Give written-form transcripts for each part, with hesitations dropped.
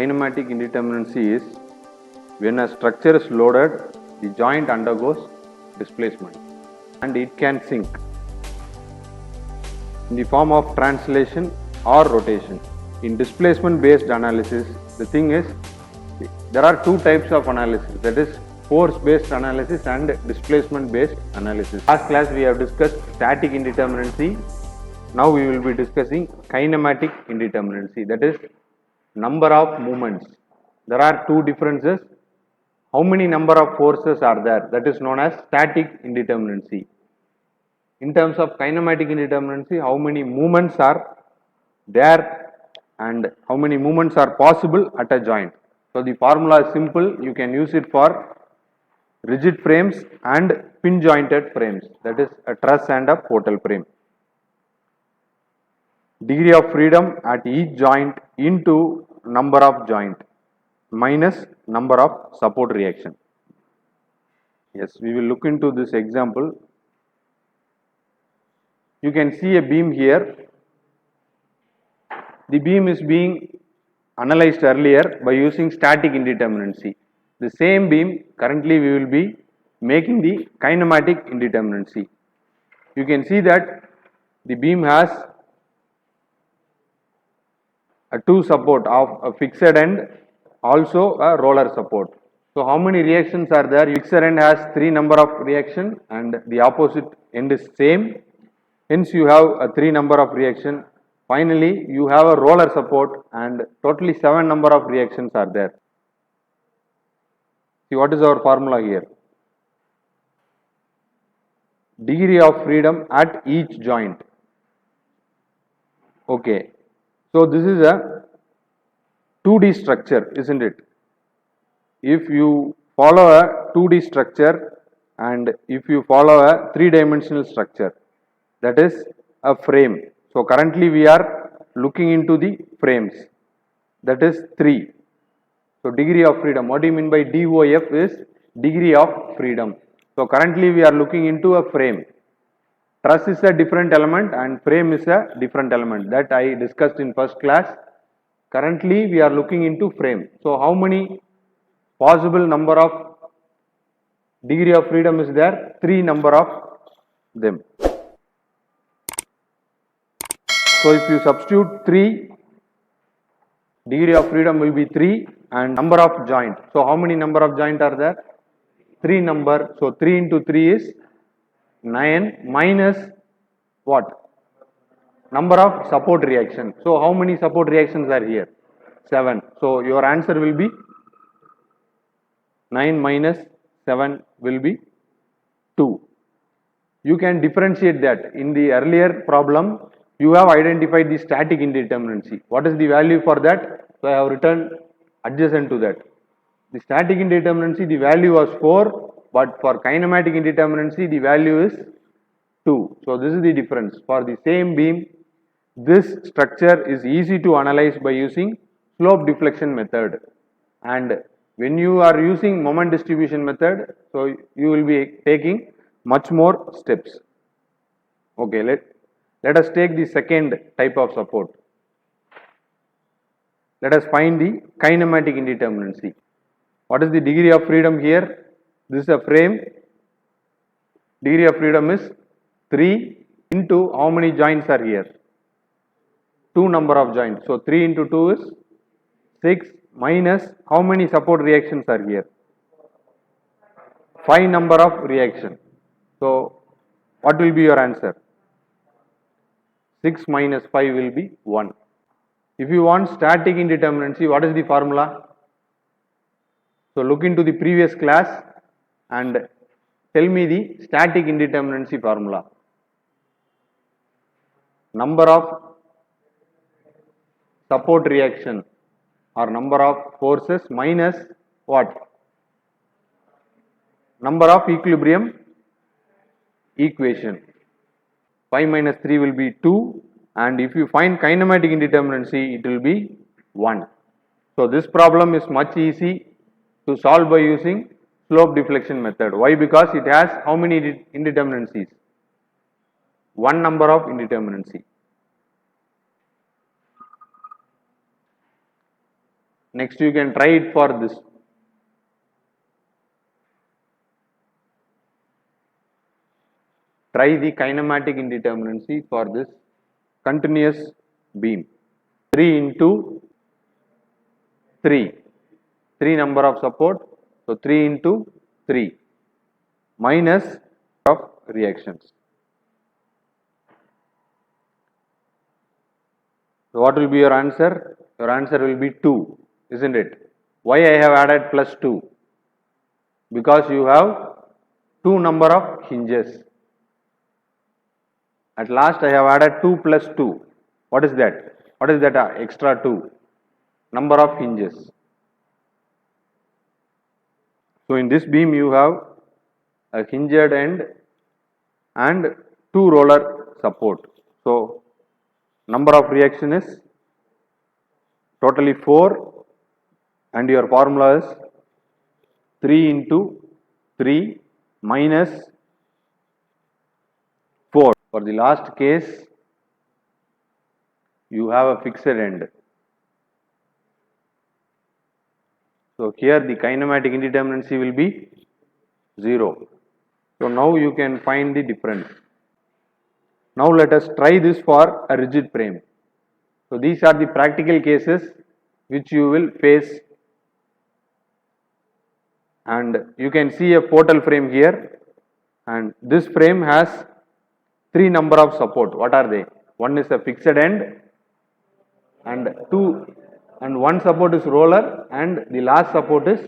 Kinematic indeterminacy is when a structure is loaded, the joint undergoes displacement and it can sink in the form of translation or rotation. In displacement based analysis, the thing is there are two types of analysis, that is force based analysis and displacement based analysis. Last class we have discussed static indeterminacy. Now we will be discussing kinematic indeterminacy, that is number of movements. There are two differences. How many number of forces are there? That is known as static indeterminacy. In terms of kinematic indeterminacy, how many movements are there and how many movements are possible at a joint. So the formula is simple. You can use it for rigid frames and pin jointed frames, that is a truss and a portal frame. Degree of freedom at each joint into number of joint minus number of support reaction. Yes, we will look into this example. You can see a beam here. The beam is being analyzed earlier by using static indeterminacy. The same beam currently we will be making the kinematic indeterminacy. You can see that the beam has a two support of a fixed end, also a roller support. So how many reactions are there? Fixed end has 3 number of reaction and the opposite end is same. Hence you have a 3 number of reaction. Finally you have a roller support and totally 7 number of reactions are there. See what is our formula here? Degree of freedom at each joint. Okay. So this is a 2D structure, isn't it? If you follow a 2D structure and if you follow a 3-dimensional structure, that is a frame. So currently we are looking into the frames, that is 3. So degree of freedom, what do you mean by DOF is degree of freedom. So currently we are looking into a frame. Truss is a different element and frame is a different element, that I discussed in first class. Currently we are looking into frame. So how many possible number of degree of freedom is there? 3 number of them. So if you substitute 3, degree of freedom will be 3 and number of joint. So how many number of joint are there? 3 number. So 3 into 3 is 9 minus what? Number of support reaction. So how many support reactions are here? 7. So your answer will be 9 minus 7 will be 2. You can differentiate that. In the earlier problem, you have identified the static indeterminacy. What is the value for that? So I have written adjacent to that. The static indeterminacy, the value was 4. But for kinematic indeterminacy, the value is 2. So this is the difference. For the same beam, this structure is easy to analyze by using slope deflection method. And when you are using moment distribution method, so you will be taking much more steps. Okay, let us take the second type of support. Let us find the kinematic indeterminacy. What is the degree of freedom here? This is a frame. Degree of freedom is 3 into how many joints are here? 2 number of joints. So 3 into 2 is 6 minus how many support reactions are here? 5 number of reaction. So what will be your answer? 6 minus 5 will be 1. If you want static indeterminacy, what is the formula? So look into the previous class and tell me the static indeterminacy formula. Number of support reaction or number of forces minus what? Number of equilibrium equation. 5 minus 3 will be 2 and if you find kinematic indeterminacy, it will be 1. So this problem is much easy to solve by using slope deflection method. Why? Because it has how many indeterminacies? 1 number of indeterminacy. Next you can try it for this. Try the kinematic indeterminacy for this continuous beam. 3 into 3. 3 number of support. So 3 into 3 minus of reactions. So what will be your answer? Your answer will be 2, isn't it? Why I have added plus 2? Because you have 2 number of hinges. At last I have added 2 plus 2. What is that? What is that extra 2? Number of hinges. So in this beam you have a hinged end and 2 roller support. So number of reaction is totally 4 and your formula is 3 into 3 minus 4. For the last case, you have a fixed end. So here the kinematic indeterminacy will be 0. So now you can find the difference. Now let us try this for a rigid frame. So these are the practical cases which you will face, and you can see a portal frame here, and this frame has 3 number of support. What are they? One is a fixed end and 1 support is roller and the last support is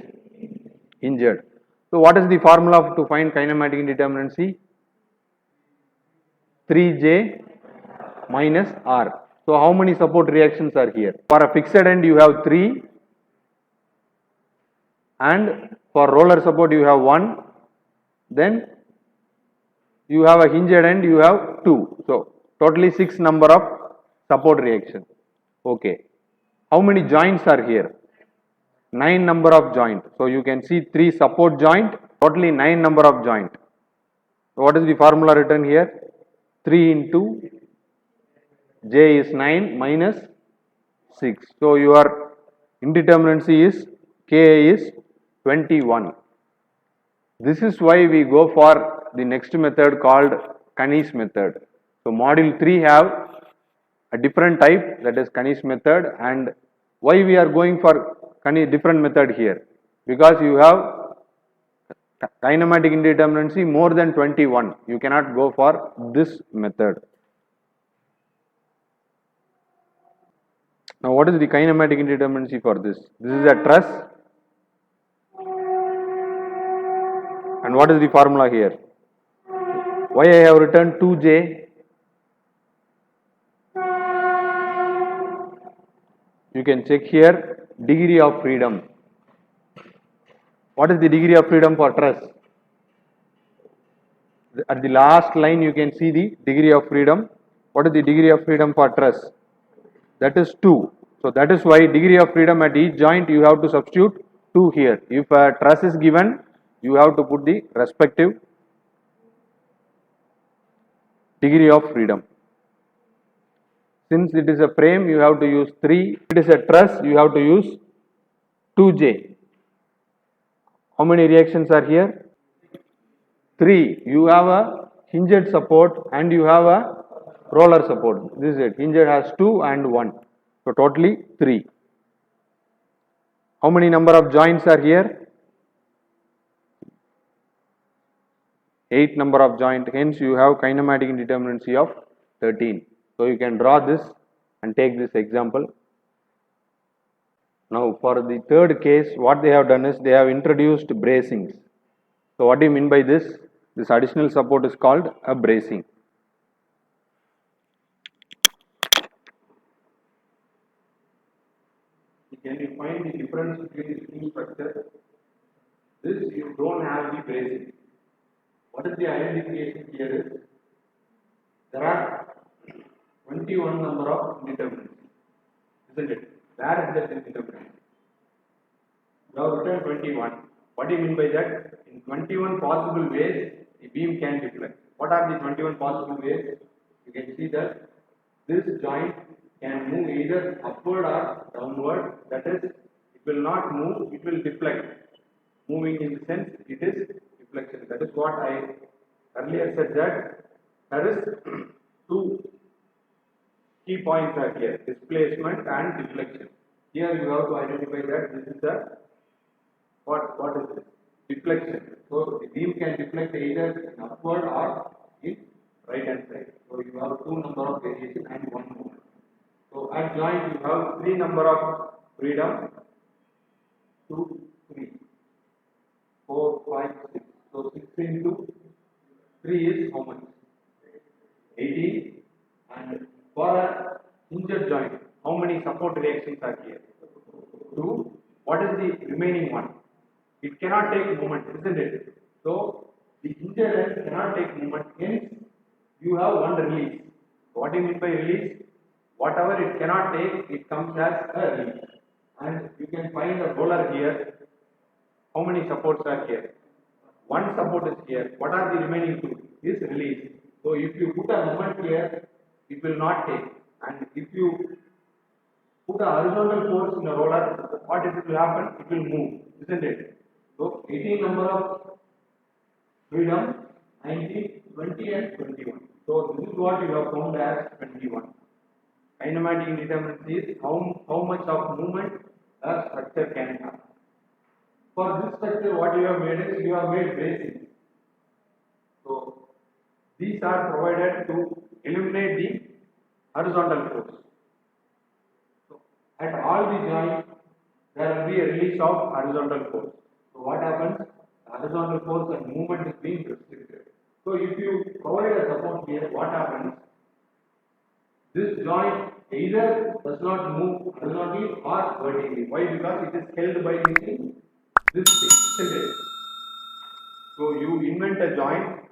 hinged. So what is the formula to find kinematic indeterminacy? 3J minus R. So how many support reactions are here? For a fixed end you have 3 and for roller support you have 1, then you have a hinged end, you have 2. So totally 6 number of support reaction. Okay. How many joints are here? 9 number of joint. So you can see 3 support joint, totally 9 number of joint. So what is the formula written here? 3 into J is 9 minus 6. So your indeterminacy is Ka is 21. This is why we go for the next method called Kani's method. So module 3 have a different type, that is Kani's method. And why we are going for different method here? Because you have kinematic indeterminacy more than 21. You cannot go for this method. Now what is the kinematic indeterminacy for this? This is a truss. And what is the formula here? Why I have written 2J? You can check here, degree of freedom. What is the degree of freedom for truss? At the last line you can see the degree of freedom. What is the degree of freedom for truss? That is 2. So that is why degree of freedom at each joint you have to substitute 2 here. If a truss is given, you have to put the respective degree of freedom. Since it is a frame, you have to use 3. If it is a truss, you have to use 2J. How many reactions are here? 3. You have a hinged support and you have a roller support. This is it. Hinged has 2 and 1. So totally 3. How many number of joints are here? 8 number of joint. Hence you have kinematic indeterminacy of 13. So you can draw this and take this example. Now for the third case, what they have done is they have introduced bracings. So what do you mean by this? This additional support is called a bracing. Can you find the difference between the two structures? This you don't have the bracing. What is the identification here is? There are 21 number of indeterminacies, isn't it? Where is that indeterminacy? You have written 21. What do you mean by that? In 21 possible ways, the beam can deflect. What are the 21 possible ways? You can see that this joint can move either upward or downward. That is, it will not move, it will deflect. Moving in the sense it is deflection. That is what I earlier said, that there is two key points are here, displacement and deflection. Here you have to identify that this is the what is this? Deflection. So the beam can deflect either in upward or in right hand side. So you have two number of variation and one movement. So at joint you have three number of freedom, 2, 3, 4, 5, 6. So 6 into 3 is how much? 18. And for a hinge joint, how many support reactions are here? 2. What is the remaining one? It cannot take movement, isn't it? So the hinge end cannot take movement, hence you have one release. What do you mean by release? Whatever it cannot take, it comes as a release. And you can find a roller here. How many supports are here? One support is here. What are the remaining two? Is release. So if you put a moment here, it will not take. And if you put a horizontal force in a roller, what it will happen? It will move, isn't it? So 18 number of freedom, 19, 20 and 21. So this is what you have found as 21. Kinematic indeterminacy is how much of movement a structure can have. For this structure, what you have made is you have made bracing. So these are provided to eliminate the horizontal force. So at all the joints, there will be a release of horizontal force. So what happens? The horizontal force and movement is being restricted. So if you provide a support here, what happens? This joint either does not move horizontally or vertically. Why? Because it is held by using this thing, isn't it? So you invent a joint,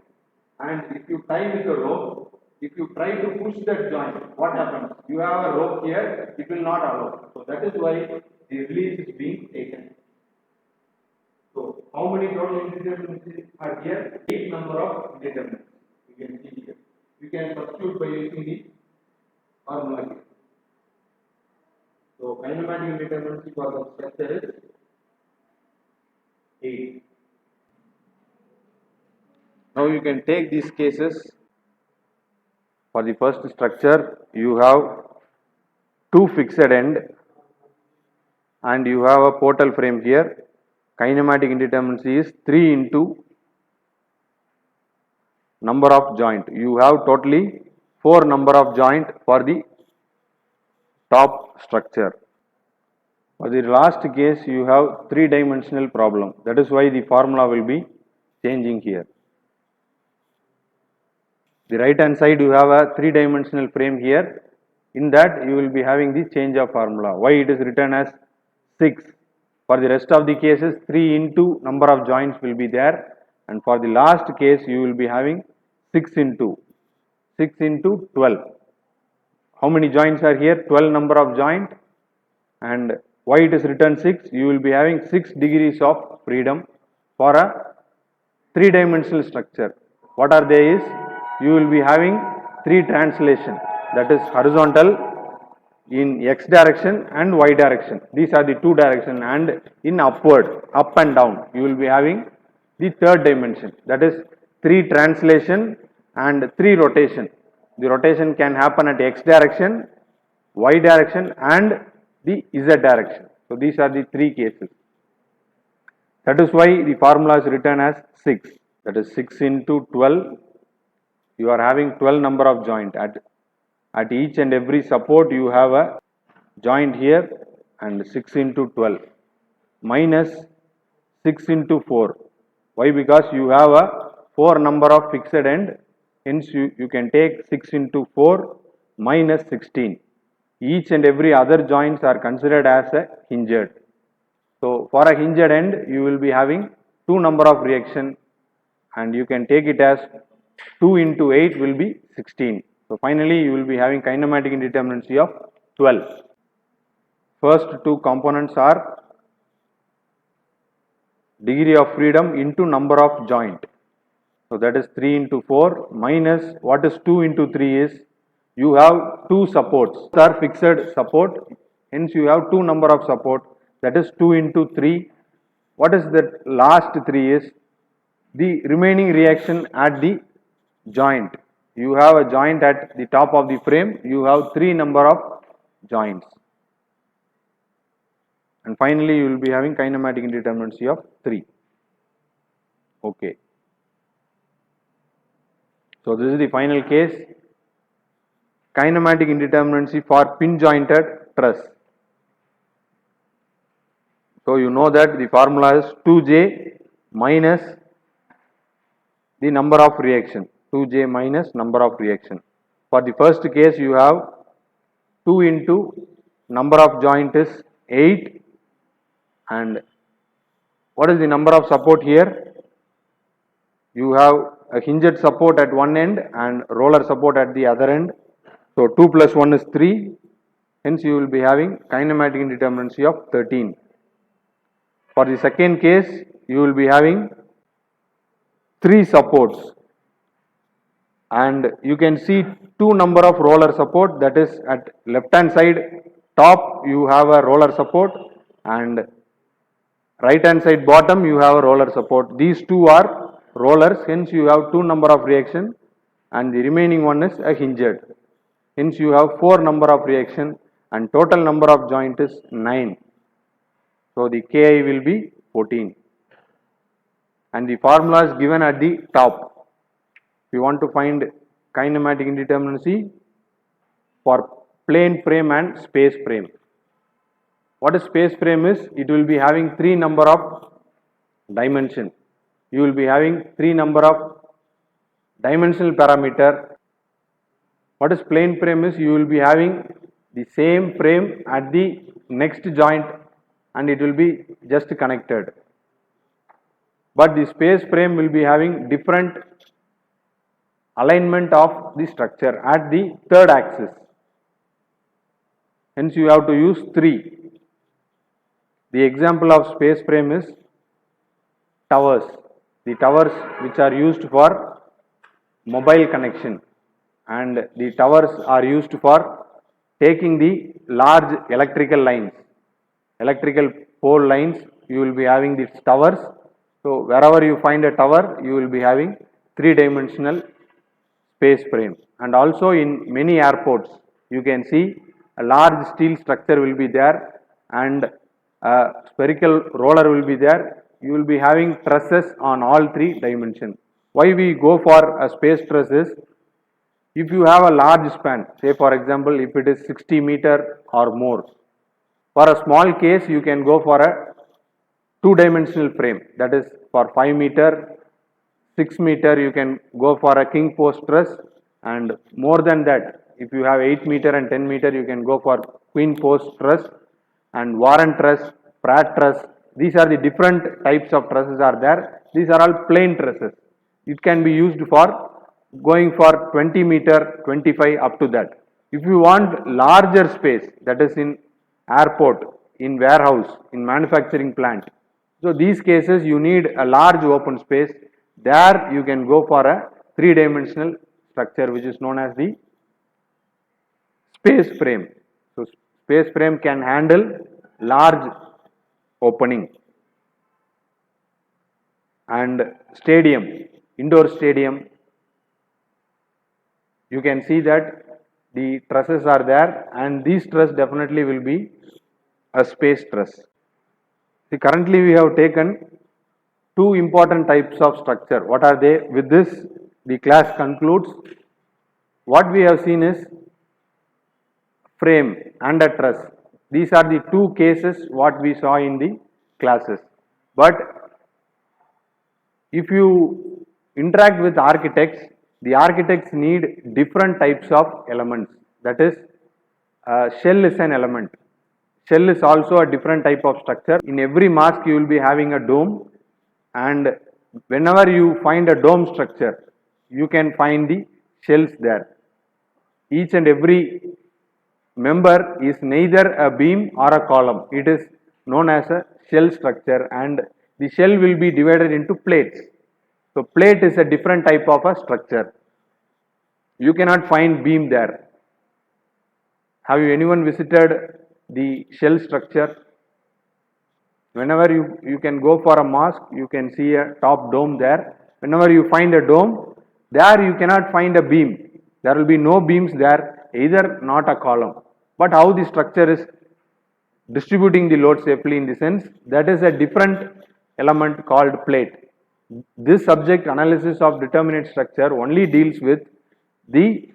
and if you tie with a rope, if you try to push that joint, what happens? You have a rope here, it will not allow. So that is why the release is being taken. So how many total indeterminacies are here? 8 number of indeterminacies. You can see here. You can substitute by using the formula here. So kinematic indeterminacy for the structure is 8. Now you can take these cases. For the first structure, you have two fixed end and you have a portal frame here. Kinematic indeterminacy is 3 into number of joint. You have totally 4 number of joint for the top structure. For the last case, you have 3-dimensional problem. That is why the formula will be changing here. The right hand side you have a 3-dimensional frame here. In that you will be having the change of formula. Why it is written as 6. For the rest of the cases 3 into number of joints will be there, and for the last case you will be having 6 into 12. How many joints are here? 12 number of joint, and why it is written 6? You will be having 6 degrees of freedom for a 3-dimensional structure. What are they is? You will be having 3 translation, that is horizontal, in x direction and y direction. These are the 2 direction, and in upward, up and down, you will be having the 3rd dimension, that is 3 translation and 3 rotation. The rotation can happen at x direction, y direction and the z direction. So these are the 3 cases. That is why the formula is written as 6. That is 6 into 12. You are having 12 number of joint. At each and every support you have a joint here, and 6 into 12 minus 6 into 4. Why? Because you have a 4 number of fixed end, hence you can take 6 into 4 minus 16. Each and every other joints are considered as a hinged. So for a hinged end you will be having 2 number of reaction, and you can take it as 2 into 8 will be 16. So finally you will be having kinematic indeterminacy of 12. First two components are degree of freedom into number of joint. So that is 3 into 4 minus what is 2 into 3 is, you have 2 supports are fixed support, hence you have 2 number of support. that is 2 into 3. What is that last 3 is the remaining reaction at the joint. You have a joint at the top of the frame, you have 3 number of joints. And finally, you will be having kinematic indeterminacy of 3. Okay. So, this is the final case, kinematic indeterminacy for pin jointed truss. So, you know that the formula is 2j minus the number of reaction, 2j minus number of reaction. For the first case, you have 2 into number of joint is 8, and what is the number of support here? You have a hinged support at one end and roller support at the other end. So 2 plus 1 is 3, hence you will be having kinematic indeterminacy of 13. For the second case, you will be having 3 supports, and you can see 2 number of roller support, that is at left hand side top you have a roller support and right hand side bottom you have a roller support. These 2 are rollers, hence you have 2 number of reaction and the remaining one is a hinged. Hence you have 4 number of reaction and total number of joint is 9. So the Ki will be 14. And the formula is given at the top. We want to find kinematic indeterminacy for plane frame and space frame. What a space frame is? It will be having 3 number of dimension. You will be having 3 number of dimensional parameter. What is plane frame is? You will be having the same frame at the next joint and it will be just connected. But the space frame will be having different alignment of the structure at the third axis. Hence you have to use 3. The example of space frame is towers. The towers which are used for mobile connection, and the towers are used for taking the large electrical lines, electrical pole lines. You will be having these towers. So wherever you find a tower, you will be having 3-dimensional space frame. And also in many airports, you can see a large steel structure will be there and a spherical roller will be there. You will be having trusses on all 3 dimensions. Why we go for a space truss is, if you have a large span, say for example if it is 60 meter or more, for a small case you can go for a 2-dimensional frame, that is for 5 meter, 6 meter you can go for a king post truss, and more than that if you have 8 meter and 10 meter you can go for queen post truss and Warren truss, Pratt truss. These are the different types of trusses are there. These are all plain trusses. It can be used for going for 20 meter, 25 up to that. If you want larger space, that is in airport, in warehouse, in manufacturing plant, so these cases you need a large open space. There you can go for a 3-dimensional structure which is known as the space frame. So space frame can handle large opening. And stadium, indoor stadium, you can see that the trusses are there, and these truss definitely will be a space truss. See, currently we have taken 2 important types of structure. What are they? With this the class concludes. What we have seen is frame and a truss. These are the 2 cases what we saw in the classes. But if you interact with architects, the architects need different types of elements. That is, shell is an element. Shell is also a different type of structure. In every mosque you will be having a dome, and whenever you find a dome structure, you can find the shells there. Each and every member is neither a beam or a column. It is known as a shell structure, and the shell will be divided into plates. So plate is a different type of a structure. You cannot find beam there. Have you anyone visited the shell structure? Whenever you can go for a mosque, you can see a top dome there. Whenever you find a dome, there you cannot find a beam. There will be no beams there, either not a column. But how the structure is distributing the load safely in the sense that is a different element called plate. This subject analysis of determinate structure only deals with the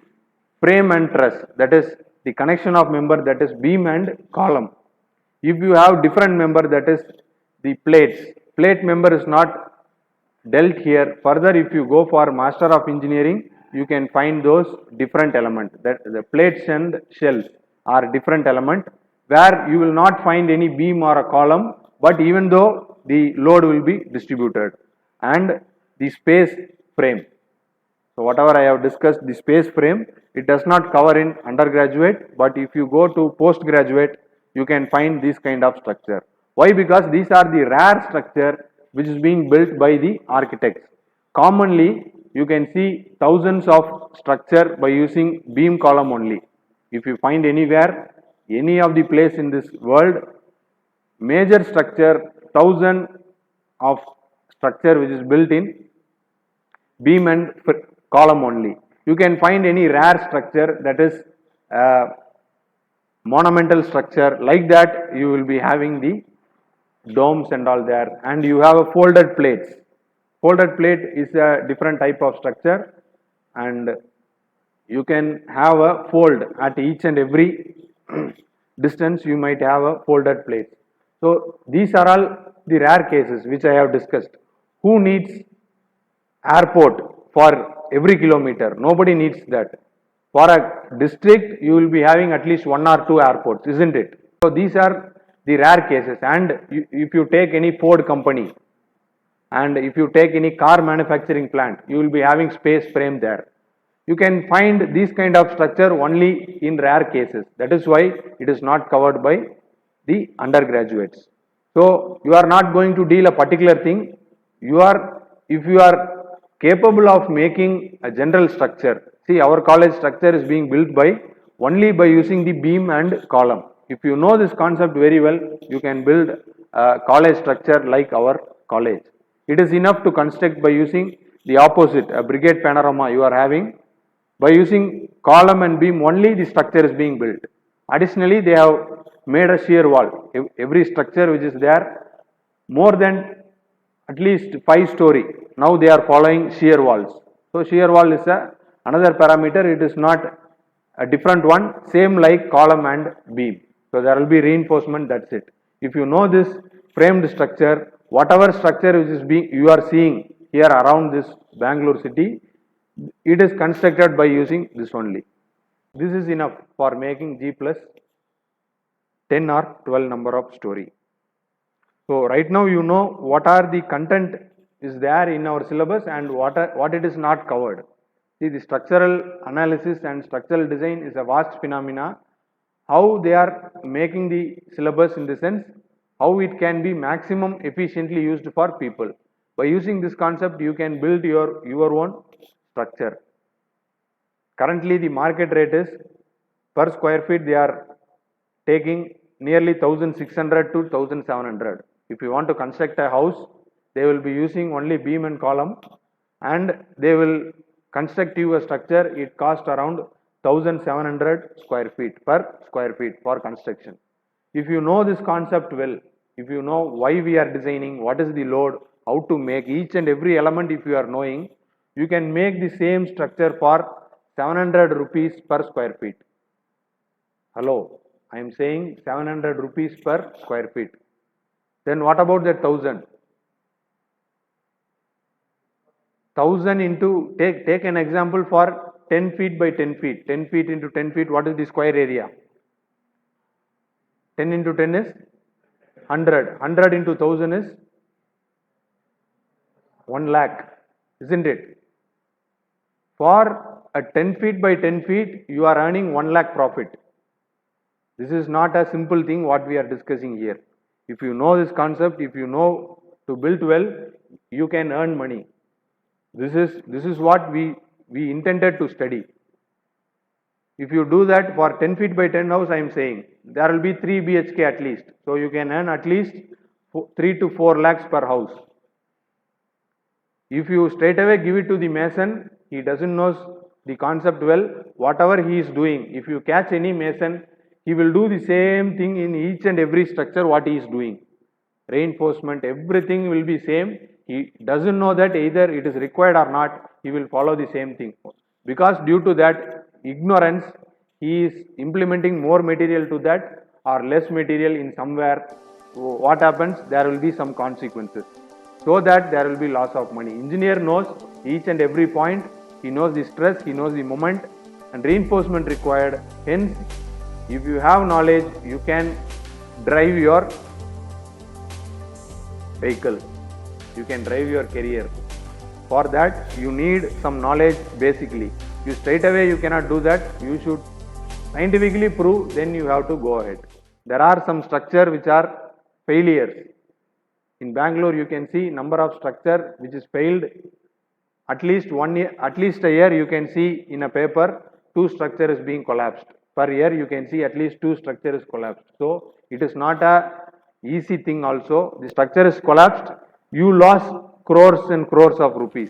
frame and truss, that is the connection of member, that is beam and column. If you have different member, that is the plates, plate member is not dealt here. Further, if you go for master of engineering, you can find those different element, that the plates and shells are different element where you will not find any beam or a column, but even though the load will be distributed. And the space frame, so whatever I have discussed, the space frame, it does not cover in undergraduate, but if you go to postgraduate, you can find this kind of structure. Why? Because these are the rare structure which is being built by the architects. Commonly, you can see thousands of structure by using beam column only. If you find anywhere, any of the place in this world, major structure, thousand of structure which is built in beam and column only. You can find any rare structure, that is monumental structure, like that you will be having the domes and all there, and you have a folded plates. Folded plate is a different type of structure, and you can have a fold at each and every distance, you might have a folded plate. So these are all the rare cases which I have discussed. Who needs airport for every kilometer? Nobody needs that. For a district, you will be having at least one or two airports, isn't it? So these are the rare cases. And if you take any Ford company, and if you take any car manufacturing plant, you will be having space frame there. You can find this kind of structure only in rare cases. That is why it is not covered by the undergraduates. So you are not going to deal a particular thing. If you are capable of making a general structure, see, our college structure is being built by only by using the beam and column. If you know this concept very well, you can build a college structure like our college. It is enough to construct by using the opposite, a brigade panorama you are having. By using column and beam only, the structure is being built. Additionally, they have made a shear wall. Every structure which is there, more than at least 5-story, now they are following shear walls. So shear wall is another parameter, it is not a different one, same like column and beam. So there will be reinforcement, that's it. If you know this framed structure, whatever structure which is you are seeing here around this Bangalore city, it is constructed by using this only. This is enough for making G plus 10 or 12 number of story. So right now you know what are the content is there in our syllabus and what it is not covered. See, the structural analysis and structural design is a vast phenomena. How they are making the syllabus in the sense, how it can be maximum efficiently used for people. By using this concept, you can build your own structure. Currently, the market rate is per square feet, they are taking nearly 1600 to 1700. If you want to construct a house, they will be using only beam and column, and they will construct you a structure. It costs around 1700 square feet per square feet for construction. If you know this concept well, if you know why we are designing, what is the load, how to make each and every element, if you are knowing, you can make the same structure for 700 rupees per square feet. Hello, I am saying 700 rupees per square feet. Then what about the 1000? 1000 into, take an example for 10 feet by 10 feet. 10 feet into 10 feet, what is the square area? 10 into 10 is 100. 100 into 1000 is 1 lakh, isn't it? For a 10 feet by 10 feet, you are earning 1 lakh profit. This is not a simple thing what we are discussing here. If you know this concept, if you know to build well, you can earn money. This is what we intended to study. If you do that for 10 feet by 10 house, I am saying there will be 3 BHK at least. So you can earn at least 3 to 4 lakhs per house. If you straight away give it to the mason, he doesn't know the concept well, whatever he is doing. If you catch any mason, he will do the same thing in each and every structure what he is doing. Reinforcement, everything will be same. He doesn't know that either it is required or not, he will follow the same thing. Because due to that ignorance, he is implementing more material to that or less material in somewhere. What happens? There will be some consequences. So that there will be loss of money. Engineer knows each and every point. He knows the stress, he knows the moment and reinforcement required. Hence, if you have knowledge, you can drive your vehicle. You can drive your career. For that, you need some knowledge basically. You straight away you cannot do that. You should scientifically prove, then you have to go ahead. There are some structure which are failures. In Bangalore, you can see number of structure which is failed. At least 1 year, at least a year, you can see in a paper 2 structure is being collapsed. Per year, you can see at least 2 structure is collapsed. So it is not a easy thing. Also, the structure is collapsed. You lost crores and crores of rupees.